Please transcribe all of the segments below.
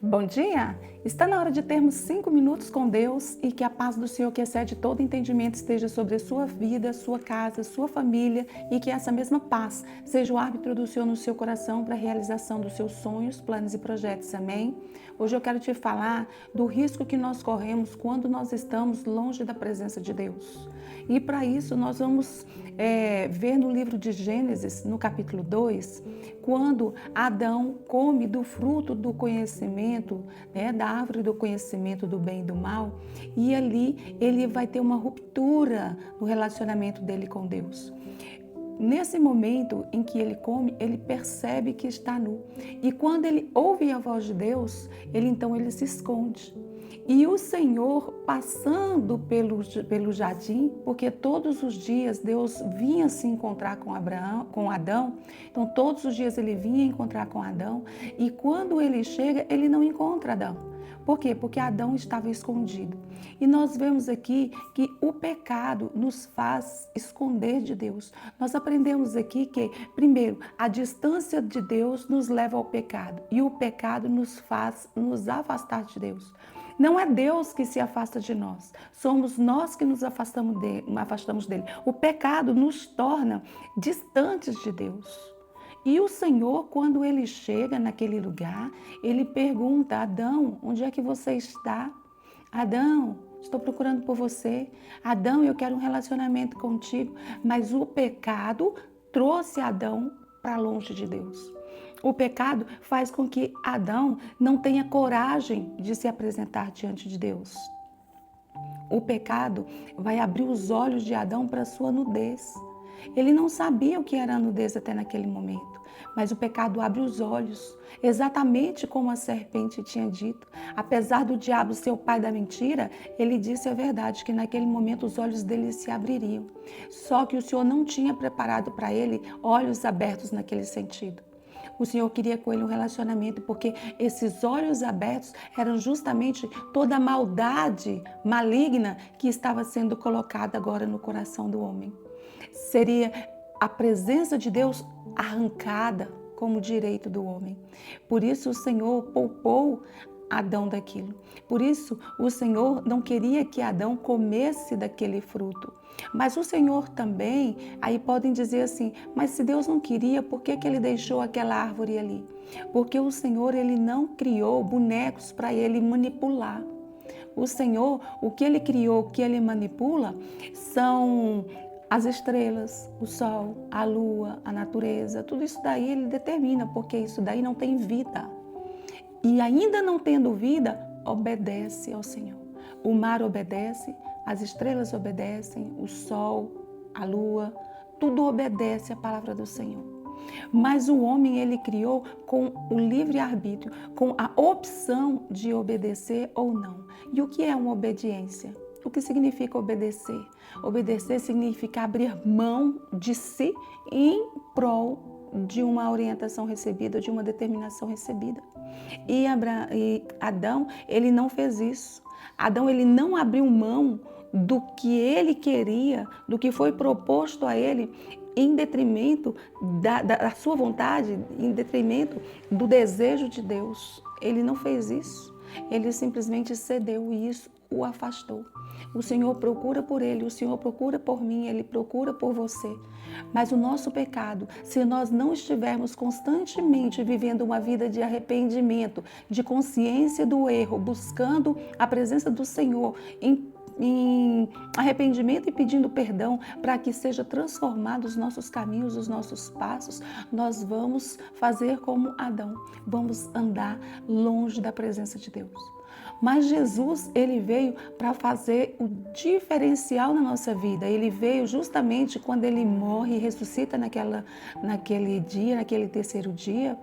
Bom dia! Está na hora de termos 5 minutos com Deus e que a paz do Senhor, que excede todo entendimento, esteja sobre a sua vida, sua casa, sua família e que essa mesma paz seja o árbitro do Senhor no seu coração para a realização dos seus sonhos, planos e projetos. Amém? Hoje eu quero te falar do risco que nós corremos quando nós estamos longe da presença de Deus. E para isso nós vamos ver no livro de Gênesis, no capítulo 2, quando Adão come do fruto do conhecimento, da árvore do conhecimento do bem e do mal, e ali ele vai ter uma ruptura no relacionamento dele com Deus. Nesse momento em que ele come, ele percebe que está nu. E quando ele ouve a voz de Deus, ele se esconde. E o Senhor, passando pelo jardim, porque todos os dias Deus vinha se encontrar com Adão, então todos os dias ele vinha encontrar com Adão, e quando ele chega, ele não encontra Adão. Por quê? Porque Adão estava escondido. E nós vemos aqui que o pecado nos faz esconder de Deus. Nós aprendemos aqui que, primeiro, a distância de Deus nos leva ao pecado e o pecado nos faz nos afastar de Deus. Não é Deus que se afasta de nós, somos nós que nos afastamos dele. O pecado nos torna distantes de Deus. E o Senhor, quando ele chega naquele lugar, ele pergunta: Adão, onde é que você está? Adão, estou procurando por você. Adão, eu quero um relacionamento contigo. Mas o pecado trouxe Adão para longe de Deus. O pecado faz com que Adão não tenha coragem de se apresentar diante de Deus. O pecado vai abrir os olhos de Adão para a sua nudez. Ele não sabia o que era a nudez até naquele momento, mas o pecado abre os olhos, exatamente como a serpente tinha dito. Apesar do diabo ser o pai da mentira, ele disse a verdade, que naquele momento os olhos dele se abririam. Só que o Senhor não tinha preparado para ele olhos abertos naquele sentido. O Senhor queria com ele um relacionamento, porque esses olhos abertos eram justamente toda a maldade maligna que estava sendo colocada agora no coração do homem. Seria a presença de Deus arrancada como direito do homem. Por isso o Senhor poupou Adão daquilo. Por isso o Senhor não queria que Adão comesse daquele fruto. Mas o Senhor também, aí podem dizer assim, mas se Deus não queria, por que ele deixou aquela árvore ali? Porque o Senhor, ele não criou bonecos para ele manipular. O Senhor, o que ele criou, o que ele manipula, são as estrelas, o sol, a lua, a natureza, tudo isso daí ele determina, porque isso daí não tem vida. E ainda não tendo vida, obedece ao Senhor. O mar obedece, as estrelas obedecem, o sol, a lua, tudo obedece à palavra do Senhor. Mas o homem ele criou com o livre-arbítrio, com a opção de obedecer ou não. E o que é uma obediência? O que significa obedecer? Obedecer significa abrir mão de si em prol de uma orientação recebida, de uma determinação recebida. E Adão, ele não fez isso. Adão, ele não abriu mão do que ele queria, do que foi proposto a ele, em detrimento da sua vontade, em detrimento do desejo de Deus. Ele não fez isso. Ele simplesmente cedeu e isso o afastou. O Senhor procura por ele, o Senhor procura por mim, ele procura por você. Mas o nosso pecado, se nós não estivermos constantemente vivendo uma vida de arrependimento, de consciência do erro, buscando a presença do Senhor em arrependimento e pedindo perdão para que seja transformado os nossos caminhos, os nossos passos, nós vamos fazer como Adão, vamos andar longe da presença de Deus. Mas Jesus, ele veio para fazer o diferencial na nossa vida. Ele veio justamente quando ele morre e ressuscita naquele dia, naquele terceiro dia.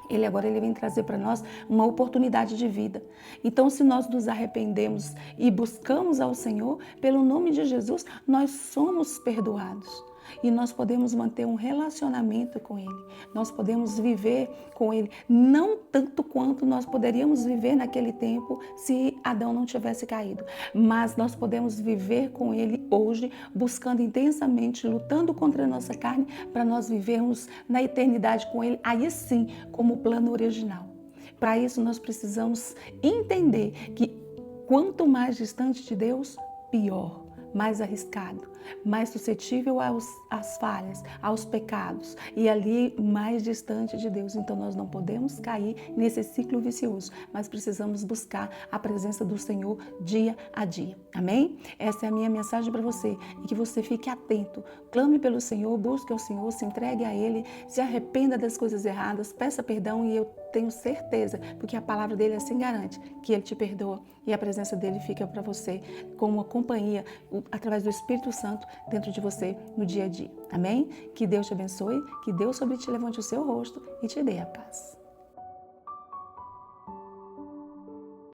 Ele vem trazer para nós uma oportunidade de vida. Então, se nós nos arrependemos e buscamos ao Senhor, pelo nome de Jesus, nós somos perdoados. E nós podemos manter um relacionamento com Ele. Nós podemos viver com Ele, não tanto quanto nós poderíamos viver naquele tempo se Adão não tivesse caído. Mas nós podemos viver com Ele hoje, buscando intensamente, lutando contra a nossa carne, para nós vivermos na eternidade com Ele, aí sim, como plano original. Para isso, nós precisamos entender que quanto mais distante de Deus, pior, mais arriscado, mais suscetível às falhas, aos pecados e ali mais distante de Deus. Então nós não podemos cair nesse ciclo vicioso, mas precisamos buscar a presença do Senhor dia a dia. Amém? Essa é a minha mensagem para você e que você fique atento, clame pelo Senhor, busque ao Senhor, se entregue a Ele, se arrependa das coisas erradas, peça perdão e eu tenho certeza, porque a palavra dele assim garante que ele te perdoa e a presença dele fica para você como uma companhia através do Espírito Santo dentro de você no dia a dia. Amém? Que Deus te abençoe, que Deus sobre ti levante o seu rosto e te dê a paz.